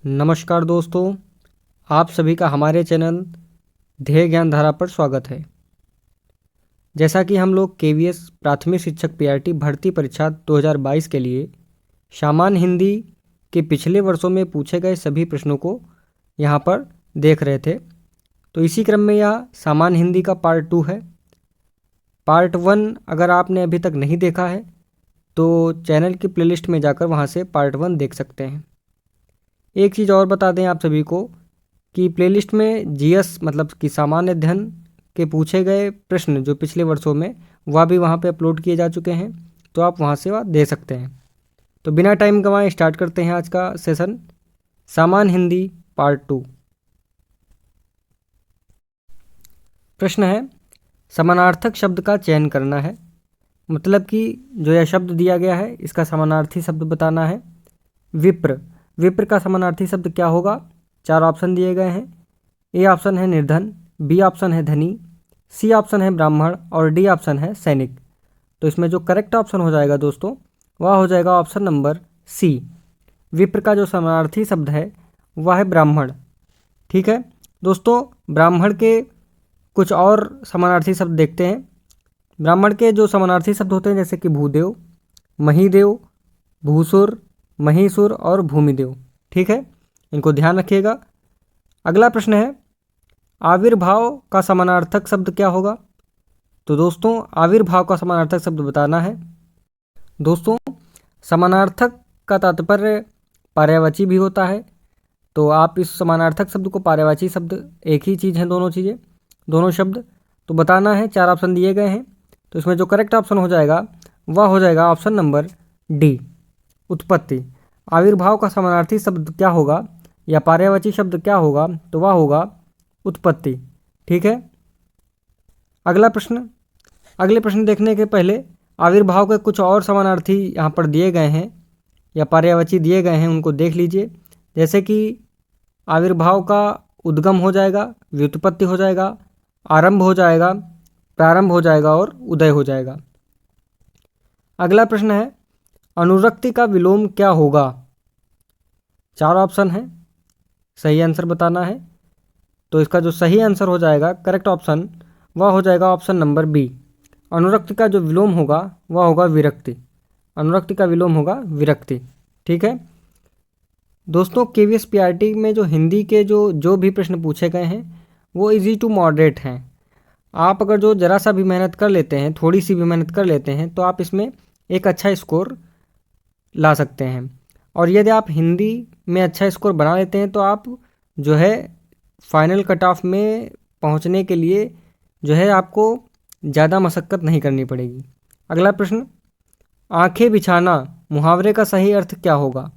नमस्कार दोस्तों, आप सभी का हमारे चैनल ध्येय ज्ञान धारा पर स्वागत है। जैसा कि हम लोग केवीएस प्राथमिक शिक्षक पीआरटी भर्ती परीक्षा 2022 के लिए सामान्य हिंदी के पिछले वर्षों में पूछे गए सभी प्रश्नों को यहाँ पर देख रहे थे, तो इसी क्रम में यह सामान्य हिंदी का पार्ट 2 है। पार्ट 1 अगर आपने अभी तक नहीं देखा है तो चैनल की प्लेलिस्ट में जाकर वहाँ से पार्ट 1 देख सकते हैं। एक चीज़ और बता दें आप सभी को कि प्लेलिस्ट में जीएस मतलब कि सामान्य अध्ययन के पूछे गए प्रश्न जो पिछले वर्षों में वह भी वहाँ पे अपलोड किए जा चुके हैं, तो आप वहाँ से वह दे सकते हैं। तो बिना टाइम गंवाए स्टार्ट करते हैं आज का सेशन, सामान्य हिंदी पार्ट 2। प्रश्न है, समानार्थक शब्द का चयन करना है। मतलब कि जो यह शब्द दिया गया है इसका समानार्थी शब्द बताना है। विप्र, विप्र का समानार्थी शब्द क्या होगा? 4 ऑप्शन दिए गए हैं। ए ऑप्शन है निर्धन, बी ऑप्शन है धनी, सी ऑप्शन है ब्राह्मण और डी ऑप्शन है सैनिक। तो इसमें जो करेक्ट ऑप्शन हो जाएगा दोस्तों वह हो जाएगा ऑप्शन नंबर सी। विप्र का जो समानार्थी शब्द है वह है ब्राह्मण। ठीक है दोस्तों, ब्राह्मण के कुछ और समानार्थी शब्द देखते हैं। ब्राह्मण के जो समानार्थी शब्द होते हैं जैसे कि भूदेव, महीदेव, भूसुर, महीसुर और भूमिदेव। ठीक है, इनको ध्यान रखिएगा। अगला प्रश्न है, आविर्भाव का समानार्थक शब्द क्या होगा? तो दोस्तों आविर्भाव का समानार्थक शब्द बताना है। दोस्तों समानार्थक का तात्पर्य पर्यायवाची भी होता है, तो आप इस समानार्थक शब्द को, पर्यायवाची शब्द एक ही चीज़ है, दोनों चीज़ें, दोनों शब्द तो बताना है। 4 ऑप्शन दिए गए हैं, तो इसमें जो करेक्ट ऑप्शन हो जाएगा वह हो जाएगा ऑप्शन नंबर डी, उत्पत्ति। आविर्भाव का समानार्थी शब्द क्या होगा या पर्यायवाची शब्द क्या होगा? तो वह होगा उत्पत्ति। ठीक है, अगला प्रश्न। अगले प्रश्न देखने के पहले आविर्भाव के कुछ और समानार्थी यहाँ पर दिए गए हैं या पर्यायवाची दिए गए हैं, उनको देख लीजिए। जैसे कि आविर्भाव का उद्गम हो जाएगा, व्युत्पत्ति हो जाएगा, आरंभ हो जाएगा, प्रारंभ हो जाएगा और उदय हो जाएगा। अगला प्रश्न है, अनुरक्ति का विलोम क्या होगा? 4 ऑप्शन है, सही आंसर बताना है। तो इसका जो सही आंसर हो जाएगा, करेक्ट ऑप्शन, वह हो जाएगा ऑप्शन नंबर बी। अनुरक्ति का जो विलोम होगा वह होगा विरक्ति। अनुरक्ति का विलोम होगा विरक्ति। ठीक है दोस्तों, केवीएस पीआरटी में जो हिंदी के जो भी प्रश्न पूछे गए हैं वो इजी टू मॉडरेट हैं। आप अगर जो ज़रा सा भी मेहनत कर लेते हैं, थोड़ी सी भी मेहनत कर लेते हैं, तो आप इसमें एक अच्छा स्कोर ला सकते हैं। और यदि आप हिंदी में अच्छा स्कोर बना लेते हैं तो आप जो है फाइनल कट ऑफ में पहुंचने के लिए जो है आपको ज़्यादा मशक्क़त नहीं करनी पड़ेगी। अगला प्रश्न, आंखें बिछाना मुहावरे का सही अर्थ क्या होगा?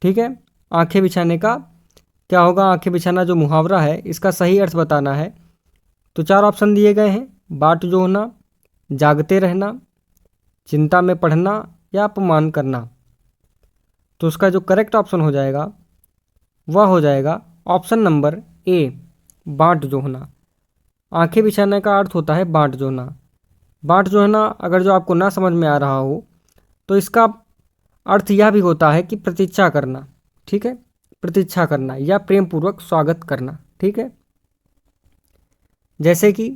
ठीक है, आंखें बिछाने का क्या होगा? आंखें बिछाना जो मुहावरा है इसका सही अर्थ बताना है। तो 4 ऑप्शन दिए गए हैं, बाट जोहना, जागते रहना, चिंता में पढ़ना या अपमान करना। तो उसका जो करेक्ट ऑप्शन हो जाएगा वह हो जाएगा ऑप्शन नंबर ए, बाँट जोहना। आंखें बिछाने का अर्थ होता है बाँट जोहना। बाँट जोहना अगर जो आपको ना समझ में आ रहा हो तो इसका अर्थ यह भी होता है कि प्रतीक्षा करना। ठीक है, प्रतीक्षा करना या प्रेम पूर्वक स्वागत करना। ठीक है, जैसे कि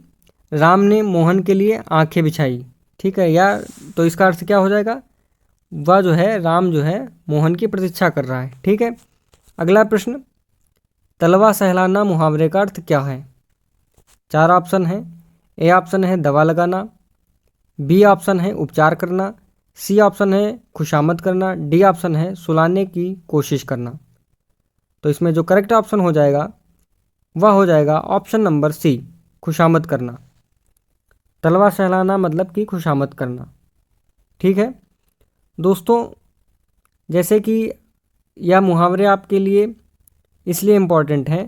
राम ने मोहन के लिए आंखें बिछाई। ठीक है, या तो इसका अर्थ क्या हो जाएगा? वह जो है राम जो है मोहन की प्रतीक्षा कर रहा है। ठीक है, अगला प्रश्न, तलवा सहलाना मुहावरे का अर्थ क्या है? 4 ऑप्शन है। ए ऑप्शन है दवा लगाना, बी ऑप्शन है उपचार करना, सी ऑप्शन है खुशामद करना, डी ऑप्शन है सुलाने की कोशिश करना। तो इसमें जो करेक्ट ऑप्शन हो जाएगा वह हो जाएगा ऑप्शन नंबर सी, खुशामद करना। तलवा सहलाना मतलब कि खुशामद करना। ठीक है दोस्तों, जैसे कि यह मुहावरे आपके लिए इसलिए इम्पॉर्टेंट है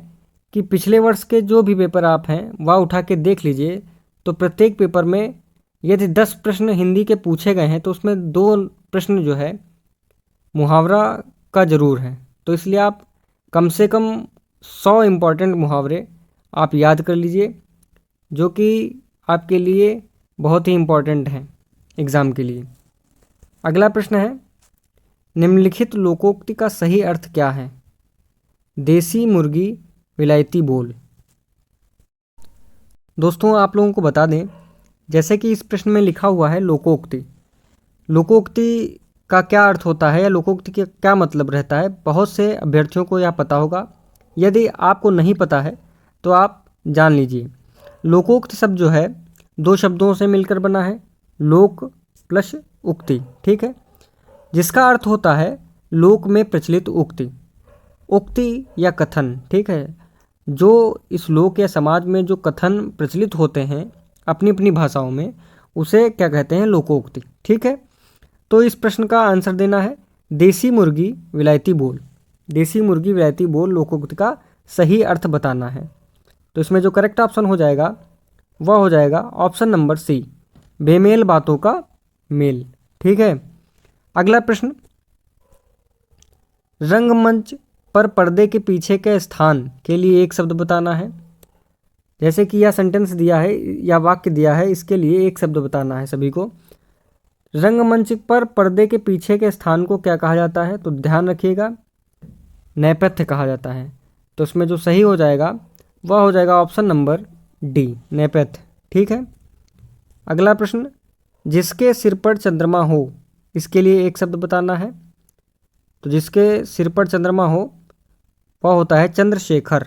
कि पिछले वर्ष के जो भी पेपर आप हैं वह उठा के देख लीजिए, तो प्रत्येक पेपर में यदि 10 प्रश्न हिंदी के पूछे गए हैं तो उसमें 2 प्रश्न जो है मुहावरा का ज़रूर है। तो इसलिए आप कम से कम 100 इम्पॉर्टेंट मुहावरे आप याद कर लीजिए, जो कि आपके लिए बहुत ही इम्पॉर्टेंट हैं एग्ज़ाम के लिए। अगला प्रश्न है, निम्नलिखित लोकोक्ति का सही अर्थ क्या है? देसी मुर्गी विलायती बोल। दोस्तों आप लोगों को बता दें, जैसे कि इस प्रश्न में लिखा हुआ है लोकोक्ति। लोकोक्ति का क्या अर्थ होता है या लोकोक्ति का क्या मतलब रहता है, बहुत से अभ्यर्थियों को यह पता होगा। यदि आपको नहीं पता है तो आप जान लीजिए। लोकोक्ति शब्द जो है दो शब्दों से मिलकर बना है, लोक प्लस उक्ति, ठीक है, जिसका अर्थ होता है लोक में प्रचलित उक्ति, उक्ति या कथन, ठीक है। जो इस लोक या समाज में जो कथन प्रचलित होते हैं अपनी अपनी भाषाओं में, उसे क्या कहते हैं, लोकोक्ति, ठीक है। तो इस प्रश्न का आंसर देना है देसी मुर्गी विलायती बोल। देसी मुर्गी विलायती बोल लोकोक्ति का सही अर्थ बताना है। तो इसमें जो करेक्ट ऑप्शन हो जाएगा वह हो जाएगा ऑप्शन नंबर सी, बेमेल बातों का मेल, ठीक है। अगला प्रश्न, रंगमंच पर पर्दे के पीछे के स्थान के लिए एक शब्द बताना है। जैसे कि यह सेंटेंस दिया है या वाक्य दिया है, इसके लिए एक शब्द बताना है सभी को। रंगमंच पर पर्दे के पीछे के स्थान को क्या कहा जाता है, तो ध्यान रखिएगा नेपथ्य कहा जाता है। तो इसमें जो सही हो जाएगा वह हो जाएगा ऑप्शन नंबर डी, नेपथ्य, ठीक है। अगला प्रश्न, जिसके सिर पर चंद्रमा हो, इसके लिए एक शब्द बताना है। तो जिसके सिर पर चंद्रमा हो वह होता है चंद्रशेखर।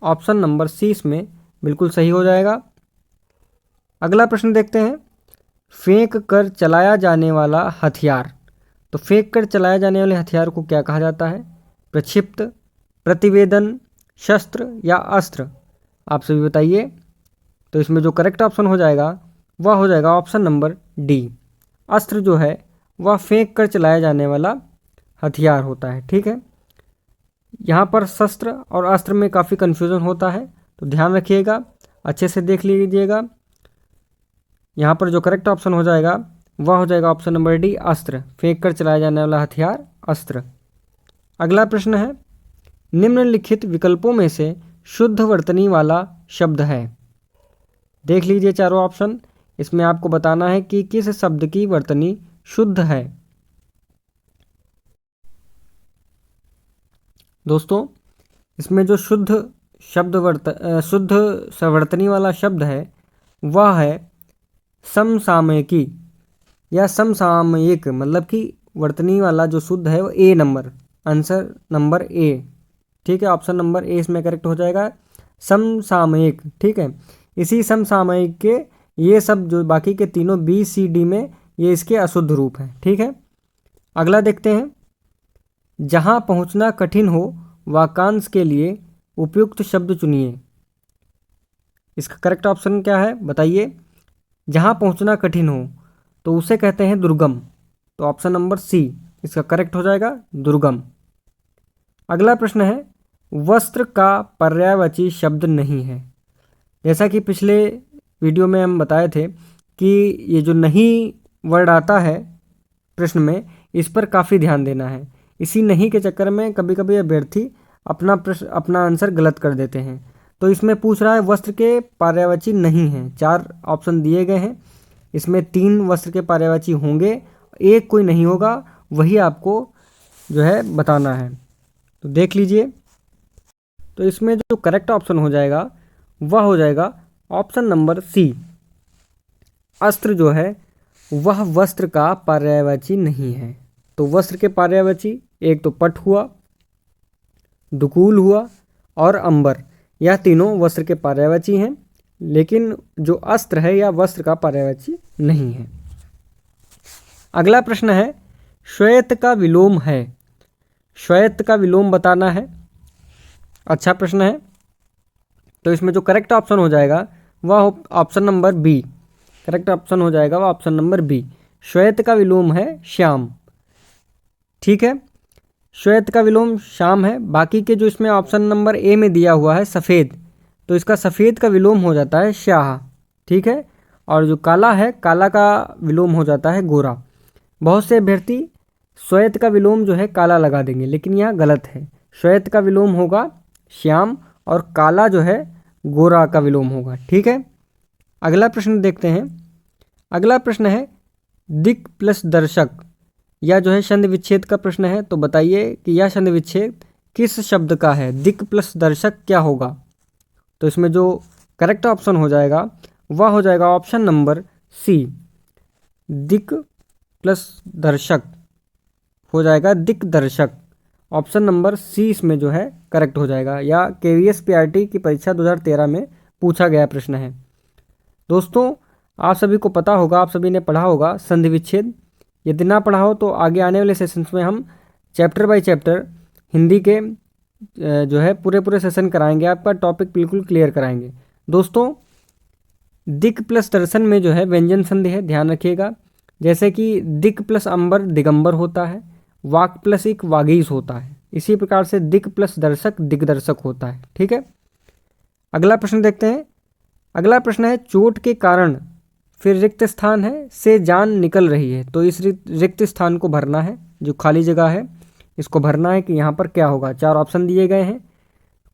ऑप्शन नंबर सी इसमें बिल्कुल सही हो जाएगा। अगला प्रश्न देखते हैं, फेंक कर चलाया जाने वाला हथियार। तो फेंक कर चलाए जाने वाले हथियार को क्या कहा जाता है, प्रक्षिप्त, प्रतिवेदन, शस्त्र या अस्त्र, आप सभी बताइए। तो इसमें जो करेक्ट ऑप्शन हो जाएगा वह हो जाएगा ऑप्शन नंबर डी, अस्त्र जो है वह फेंक कर चलाया जाने वाला हथियार होता है, ठीक है। यहाँ पर शस्त्र और अस्त्र में काफ़ी कन्फ्यूज़न होता है, तो ध्यान रखिएगा, अच्छे से देख लीजिएगा। यहाँ पर जो करेक्ट ऑप्शन हो जाएगा वह हो जाएगा ऑप्शन नंबर डी, अस्त्र, फेंक कर चलाया जाने वाला हथियार अस्त्र। अगला प्रश्न है, निम्नलिखित विकल्पों में से शुद्ध वर्तनी वाला शब्द है। देख लीजिए चारों ऑप्शन, इसमें आपको बताना है कि किस शब्द की वर्तनी शुद्ध है। दोस्तों इसमें जो शुद्ध सवर्तनी वाला शब्द है वह है समसामयिकी या समसामयिक, मतलब कि वर्तनी वाला जो शुद्ध है वो ए नंबर, आंसर नंबर ए, ठीक है। ऑप्शन नंबर ए इसमें करेक्ट हो जाएगा, समसामयिक, ठीक है। इसी समसामयिक के ये सब जो बाकी के तीनों बी सी डी में ये इसके अशुद्ध रूप हैं, ठीक है। अगला देखते हैं, जहाँ पहुँचना कठिन हो वाक्यांश के लिए उपयुक्त शब्द चुनिए। इसका करेक्ट ऑप्शन क्या है बताइए। जहाँ पहुँचना कठिन हो तो उसे कहते हैं दुर्गम, तो ऑप्शन नंबर सी इसका करेक्ट हो जाएगा, दुर्गम। अगला प्रश्न है, वस्त्र का पर्यायवाची शब्द नहीं है। जैसा कि पिछले वीडियो में हम बताए थे कि ये जो नहीं वर्ड आता है प्रश्न में, इस पर काफ़ी ध्यान देना है। इसी नहीं के चक्कर में कभी कभी अभ्यर्थी अपना आंसर गलत कर देते हैं। तो इसमें पूछ रहा है वस्त्र के पर्यायवाची नहीं हैं, 4 ऑप्शन दिए गए हैं, इसमें 3 वस्त्र के पर्यायवाची होंगे, एक कोई नहीं होगा, वही आपको जो है बताना है। तो देख लीजिए, तो इसमें जो करेक्ट ऑप्शन हो जाएगा वह हो जाएगा ऑप्शन नंबर सी, अस्त्र जो है वह वस्त्र का पर्यायवाची नहीं है। तो वस्त्र के पर्यायवाची एक तो पट हुआ, दुकूल हुआ और अंबर, यह तीनों वस्त्र के पर्यायवाची हैं, लेकिन जो अस्त्र है यह वस्त्र का पर्यायवाची नहीं है। अगला प्रश्न है, श्वेत का विलोम है। श्वेत का विलोम बताना है। अच्छा प्रश्न है। तो इसमें जो करेक्ट ऑप्शन हो जाएगा वह option number B, correct option हो जाएगा वह ऑप्शन नंबर बी, श्वेत का विलोम है श्याम, ठीक है। श्वेत का विलोम श्याम है। बाकी के जो इसमें ऑप्शन नंबर ए में दिया हुआ है सफ़ेद, तो इसका सफ़ेद का विलोम हो जाता है श्याह, ठीक है। और जो काला है, काला का विलोम हो जाता है गोरा। बहुत से अभ्यर्थी श्वेत का विलोम जो है काला लगा देंगे, लेकिन यह गलत है। श्वेत का विलोम होगा श्याम और काला जो है गोरा का विलोम होगा, ठीक है। अगला प्रश्न देखते हैं। अगला प्रश्न है, दिक् प्लस दर्शक, यह जो है छंद विच्छेद का प्रश्न है। तो बताइए कि यह छंद विच्छेद किस शब्द का है? दिक् प्लस दर्शक क्या होगा? तो इसमें जो करेक्ट ऑप्शन हो जाएगा वह हो जाएगा ऑप्शन नंबर सी, दिक् प्लस दर्शक हो जाएगा दिक्दर्शक। ऑप्शन नंबर सी इसमें जो है करेक्ट हो जाएगा, या केवीएस पीआरटी की परीक्षा 2013 में पूछा गया प्रश्न है। दोस्तों आप सभी को पता होगा, आप सभी ने पढ़ा होगा संधि विच्छेद। यदि ना पढ़ा हो तो आगे आने वाले सेशंस में हम चैप्टर बाय चैप्टर हिंदी के जो है पूरे सेशन कराएंगे, आपका टॉपिक बिल्कुल क्लियर कराएंगे। दोस्तों दिक् प्लस दर्शन में जो है व्यंजन संधि है, ध्यान रखिएगा। जैसे कि दिक् प्लस अंबर दिगंबर होता है, वाक प्लस इक वागीश होता है, इसी प्रकार से दिक् प्लस दर्शक दिग्दर्शक होता है। ठीक है, अगला प्रश्न देखते हैं। अगला प्रश्न है चोट के कारण फिर रिक्त स्थान है से जान निकल रही है, तो इस रिक्त स्थान को भरना है, जो खाली जगह है इसको भरना है कि यहाँ पर क्या होगा। 4 ऑप्शन दिए गए हैं,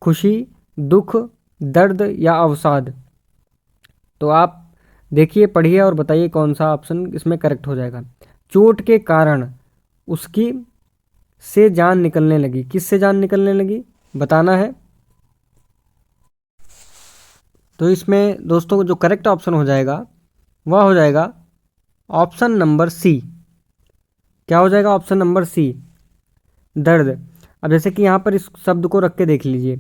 खुशी, दुख, दर्द या अवसाद। तो आप देखिए, पढ़िए और बताइए कौन सा ऑप्शन इसमें करेक्ट हो जाएगा। चोट के कारण उसकी से जान निकलने लगी, किससे जान निकलने लगी बताना है। तो इसमें दोस्तों जो करेक्ट ऑप्शन हो जाएगा वह हो जाएगा ऑप्शन नंबर सी। क्या हो जाएगा? ऑप्शन नंबर सी, दर्द। अब जैसे कि यहाँ पर इस शब्द को रख के देख लीजिए,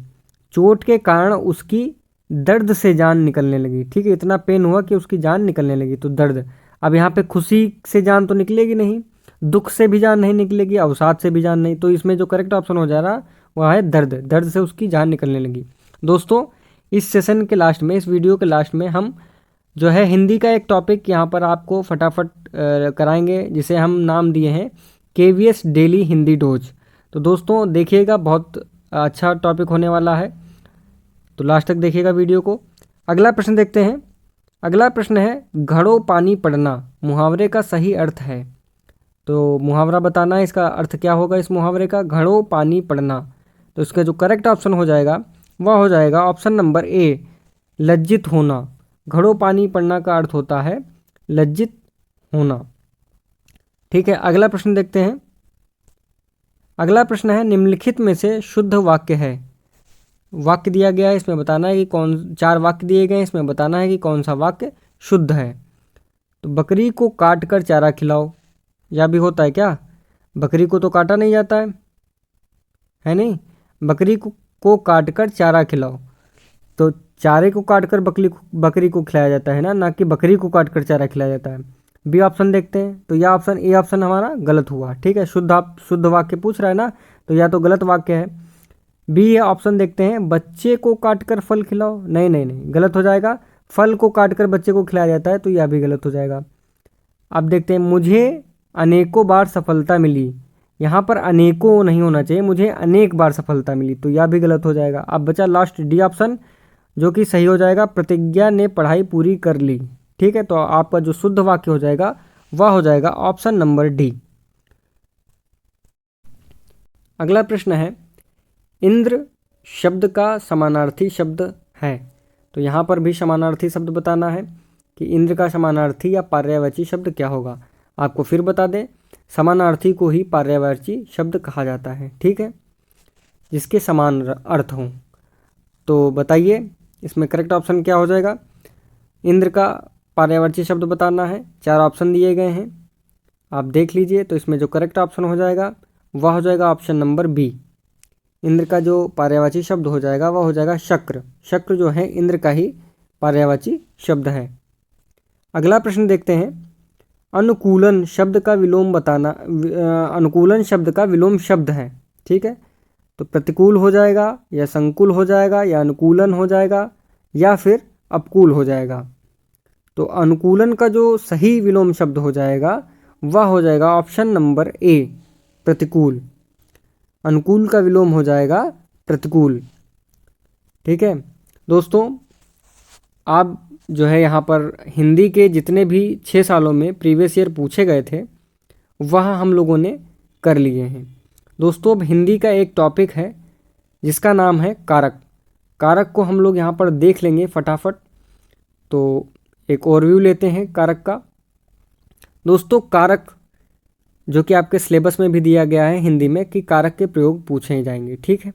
चोट के कारण उसकी दर्द से जान निकलने लगी। ठीक है, इतना पेन हुआ कि उसकी जान निकलने लगी, तो दर्द। अब यहाँ पे खुशी से जान तो निकलेगी नहीं, दुख से भी जान नहीं निकलेगी, अवसाद से भी जान नहीं, तो इसमें जो करेक्ट ऑप्शन हो जा रहा वह है दर्द। दर्द से उसकी जान निकलने लगी। दोस्तों इस सेशन के लास्ट में, इस वीडियो के लास्ट में हम जो है हिंदी का एक टॉपिक यहाँ पर आपको फटाफट कराएंगे, जिसे हम नाम दिए हैं केवीएस डेली हिंदी डोज। तो दोस्तों देखिएगा, बहुत अच्छा टॉपिक होने वाला है, तो लास्ट तक देखिएगा वीडियो को। अगला प्रश्न देखते हैं। अगला प्रश्न है घड़ों पानी पड़ना मुहावरे का सही अर्थ है। तो मुहावरा बताना है, इसका अर्थ क्या होगा इस मुहावरे का, घड़ों पानी पड़ना। तो इसका जो करेक्ट ऑप्शन हो जाएगा वह हो जाएगा ऑप्शन नंबर ए, लज्जित होना। घड़ों पानी पड़ना का अर्थ होता है लज्जित होना। ठीक है, अगला प्रश्न देखते हैं। अगला प्रश्न है निम्नलिखित में से शुद्ध वाक्य है। वाक्य दिया गया है, इसमें बताना है कि कौन, 4 वाक्य दिए गए हैं, इसमें बताना है कि कौन सा वाक्य शुद्ध है। तो बकरी को काट कर चारा खिलाओ, या भी होता है क्या? बकरी को तो काटा नहीं जाता है नहीं, बकरी को काट कर चारा खिलाओ, तो चारे को काट कर बकरी को खिलाया जाता है ना कि बकरी को काट कर चारा खिलाया जाता है। बी ऑप्शन देखते हैं, तो यह ऑप्शन, ए ऑप्शन हमारा गलत हुआ। ठीक है, शुद्ध वाक्य पूछ रहा है ना, तो या तो गलत वाक्य है। बी है ऑप्शन देखते हैं, बच्चे को काट कर फल खिलाओ, नहीं नहीं नहीं, गलत हो जाएगा। फल को काट कर बच्चे को खिलाया जाता है, तो यह भी गलत हो जाएगा। अब देखते हैं, मुझे अनेकों बार सफलता मिली, यहाँ पर अनेकों नहीं होना चाहिए, मुझे अनेक बार सफलता मिली, तो यह भी गलत हो जाएगा। अब बचा लास्ट डी ऑप्शन, जो कि सही हो जाएगा, प्रतिज्ञा ने पढ़ाई पूरी कर ली। ठीक है, तो आपका जो शुद्ध वाक्य हो जाएगा वह हो जाएगा ऑप्शन नंबर डी। अगला प्रश्न है इंद्र शब्द का समानार्थी शब्द है। तो यहाँ पर भी समानार्थी शब्द बताना है कि इंद्र का समानार्थी या पर्यायवाची शब्द क्या होगा। आपको फिर बता दें, समानार्थी को ही पर्यायवाची शब्द कहा जाता है। ठीक है, जिसके समान अर्थ हों। तो बताइए इसमें करेक्ट ऑप्शन क्या हो जाएगा। इंद्र का पर्यायवाची शब्द बताना है, 4 ऑप्शन दिए गए हैं, आप देख लीजिए। तो इसमें जो करेक्ट ऑप्शन हो जाएगा वह हो जाएगा ऑप्शन नंबर बी। इंद्र का जो पर्यायवाची शब्द हो जाएगा वह हो जाएगा शक्र। शक्र जो है इंद्र का ही पर्यायवाची शब्द है। अगला प्रश्न देखते हैं, अनुकूलन शब्द का विलोम बताना। अनुकूलन शब्द का विलोम शब्द है। ठीक है, तो प्रतिकूल हो जाएगा, या संकुल हो जाएगा, या अनुकूलन हो जाएगा, या फिर अपकूल हो जाएगा। तो अनुकूलन का जो सही विलोम शब्द हो जाएगा वह हो जाएगा ऑप्शन नंबर ए, प्रतिकूल। अनुकूल का विलोम हो जाएगा प्रतिकूल। ठीक है दोस्तों, आप जो है यहाँ पर हिंदी के जितने भी 6 सालों में प्रीवियस ईयर पूछे गए थे वह हम लोगों ने कर लिए हैं। दोस्तों अब हिंदी का एक टॉपिक है जिसका नाम है कारक। कारक को हम लोग यहाँ पर देख लेंगे फटाफट। तो एक ओवरव्यू लेते हैं कारक का। दोस्तों कारक जो कि आपके सिलेबस में भी दिया गया है हिंदी में कि कारक के प्रयोग पूछे जाएंगे। ठीक है,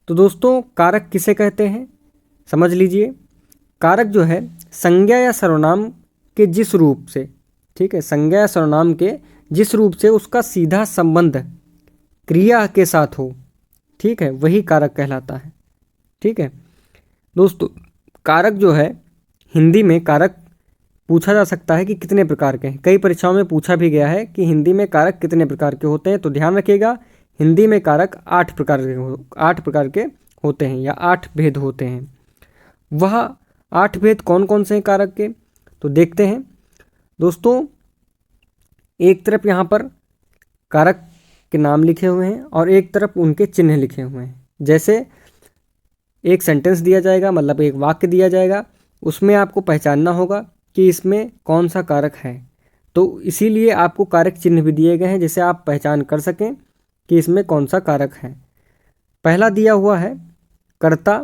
तो दोस्तों कारक किसे कहते हैं समझ लीजिए। कारक जो है संज्ञा या सर्वनाम के जिस रूप से, ठीक है, संज्ञा या सर्वनाम के जिस रूप से उसका सीधा संबंध क्रिया के साथ हो, ठीक है, वही कारक कहलाता है। ठीक है दोस्तों, कारक जो है हिंदी में कारक पूछा जा सकता है कि कितने प्रकार के हैं। कई परीक्षाओं में पूछा भी गया है कि हिंदी में कारक कितने प्रकार के होते हैं। तो ध्यान रखिएगा, हिंदी में कारक 8 प्रकार के होते हैं या 8 भेद होते हैं। वह 8 भेद कौन कौन से हैं कारक के, तो देखते हैं दोस्तों। एक तरफ यहाँ पर कारक के नाम लिखे हुए हैं और एक तरफ उनके चिन्ह लिखे हुए हैं। जैसे एक सेंटेंस दिया जाएगा, मतलब एक वाक्य दिया जाएगा, उसमें आपको पहचानना होगा कि इसमें कौन सा कारक है। तो इसीलिए आपको कारक चिन्ह भी दिए गए हैं जिससे आप पहचान कर सकें कि इसमें कौन सा कारक है। पहला दिया हुआ है कर्ता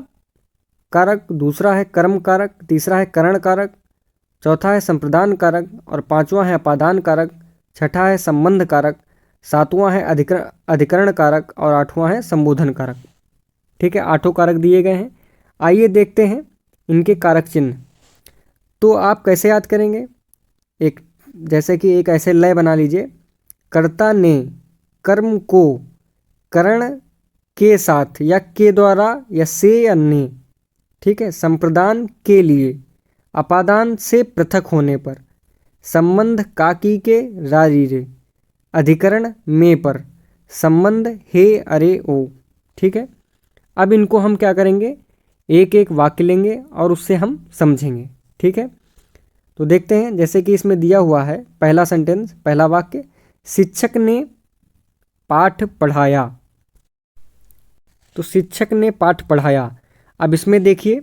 कारक, दूसरा है कर्म कारक, तीसरा है करण कारक, चौथा है संप्रदान कारक और पांचवा है अपादान कारक, छठा है संबंध कारक, सातवां है अधिकरण कारक और आठवां है संबोधन कारक। ठीक है, 8 कारक दिए गए हैं। आइए देखते हैं इनके कारक चिन्ह। तो आप कैसे याद करेंगे, एक जैसे कि एक ऐसे लय बना लीजिए, कर्ता ने कर्म को करण के साथ या के द्वारा या से या ने, ठीक है, संप्रदान के लिए, अपादान से पृथक होने पर, संबंध काकी के रारी रे, अधिकरण में पर, संबंध हे अरे ओ। ठीक है, अब इनको हम क्या करेंगे, एक एक वाक्य लेंगे और उससे हम समझेंगे। ठीक है, तो देखते हैं। जैसे कि इसमें दिया हुआ है पहला सेंटेंस, पहला वाक्य, शिक्षक ने पाठ पढ़ाया। तो शिक्षक ने पाठ पढ़ाया। अब इसमें देखिए,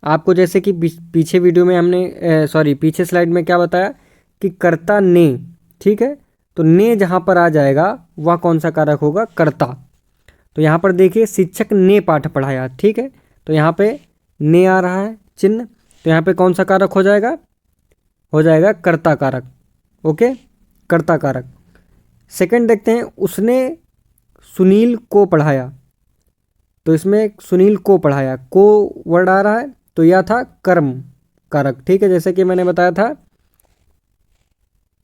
आपको जैसे कि पीछे वीडियो में हमने पीछे स्लाइड में क्या बताया कि कर्ता ने, ठीक है, तो ने जहाँ पर आ जाएगा वह कौन सा कारक होगा, कर्ता। तो यहाँ पर देखिए शिक्षक ने पाठ पढ़ाया, ठीक है, तो यहाँ पे ने आ रहा है चिन्ह, तो यहाँ पे कौन सा कारक हो जाएगा कर्ता कारक। ओके, कर्ता कारक। सेकंड देखते हैं, उसने सुनील को पढ़ाया। तो इसमें सुनील को पढ़ाया, को वर्ड आ रहा है, तो यह था कर्म कारक। ठीक है, जैसे कि मैंने बताया था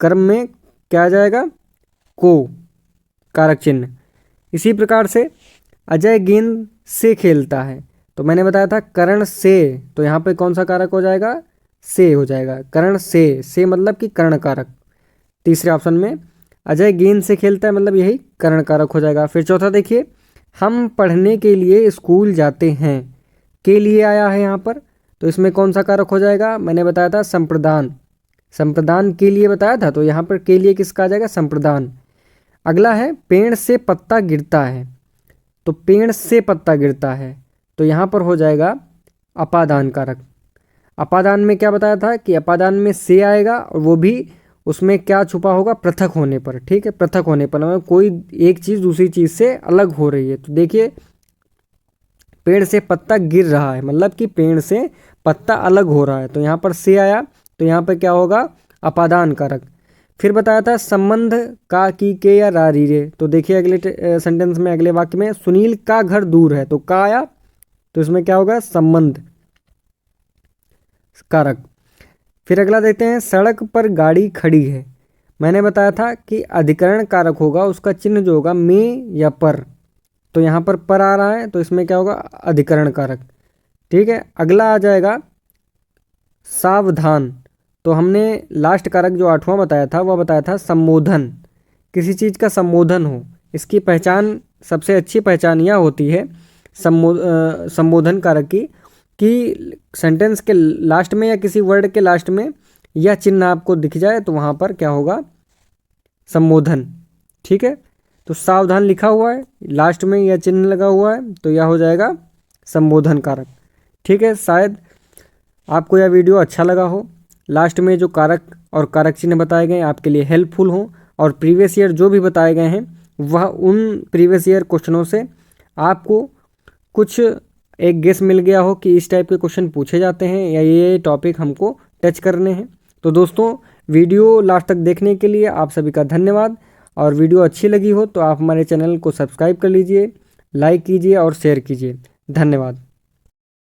कर्म में क्या आ जाएगा, को कारक चिन्ह। इसी प्रकार से अजय गेंद से खेलता है, तो मैंने बताया था करण से, तो यहाँ पे कौन सा कारक हो जाएगा, से हो जाएगा, करण से मतलब कि कर्ण कारक। तीसरे ऑप्शन में अजय गेंद से खेलता है, मतलब यही कर्ण कारक हो जाएगा। फिर चौथा देखिए, हम पढ़ने के लिए स्कूल जाते हैं, के लिए आया है यहाँ पर, तो इसमें कौन सा कारक हो जाएगा, मैंने बताया था संप्रदान के लिए बताया था, तो यहाँ पर के लिए किसका आ जाएगा, संप्रदान। अगला है पेड़ से पत्ता गिरता है, तो पेड़ से पत्ता गिरता है, तो यहाँ पर हो जाएगा अपादान कारक। अपादान में क्या बताया था कि अपादान में से आएगा और वो भी उसमें क्या छुपा होगा, पृथक होने पर। ठीक है, पृथक होने पर मतलब कोई एक चीज़ दूसरी चीज़ से अलग हो रही है। तो देखिए पेड़ से पत्ता गिर रहा है, मतलब कि पेड़ से पत्ता अलग हो रहा है, तो यहाँ पर से आया, तो यहाँ पर क्या होगा, अपादान कारक। फिर बताया था संबंध का की के या रा री रे, तो देखिए अगले सेंटेंस में, अगले वाक्य में, सुनील का घर दूर है, तो का आया, तो इसमें क्या होगा, संबंध कारक। फिर अगला देखते हैं, सड़क पर गाड़ी खड़ी है। मैंने बताया था कि अधिकरण कारक होगा, उसका चिन्ह जो होगा में या पर, तो यहाँ पर आ रहा है, तो इसमें क्या होगा, अधिकरण कारक। ठीक है, अगला आ जाएगा सावधान, तो हमने लास्ट कारक जो 8वां बताया था वह बताया था संबोधन, किसी चीज़ का संबोधन हो। इसकी पहचान, सबसे अच्छी पहचान यह होती है संबोधन कारक की, कि सेंटेंस के लास्ट में या किसी वर्ड के लास्ट में यह चिन्ह आपको दिख जाए, तो वहाँ पर क्या होगा, संबोधन। ठीक है, तो सावधान लिखा हुआ है, लास्ट में यह चिन्ह लगा हुआ है, तो यह हो जाएगा संबोधन कारक। ठीक है, शायद आपको यह वीडियो अच्छा लगा हो। लास्ट में जो कारक और कारक चिन्ह बताए गए आपके लिए हेल्पफुल हो, और प्रीवियस ईयर जो भी बताए गए हैं वह उन प्रीवियस ईयर क्वेश्चनों से आपको कुछ एक गेस मिल गया हो कि इस टाइप के क्वेश्चन पूछे जाते हैं या ये टॉपिक हमको टच करने हैं। तो दोस्तों वीडियो लास्ट तक देखने के लिए आप सभी का धन्यवाद। और वीडियो अच्छी लगी हो तो आप हमारे चैनल को सब्सक्राइब कर लीजिए, लाइक कीजिए और शेयर कीजिए। धन्यवाद।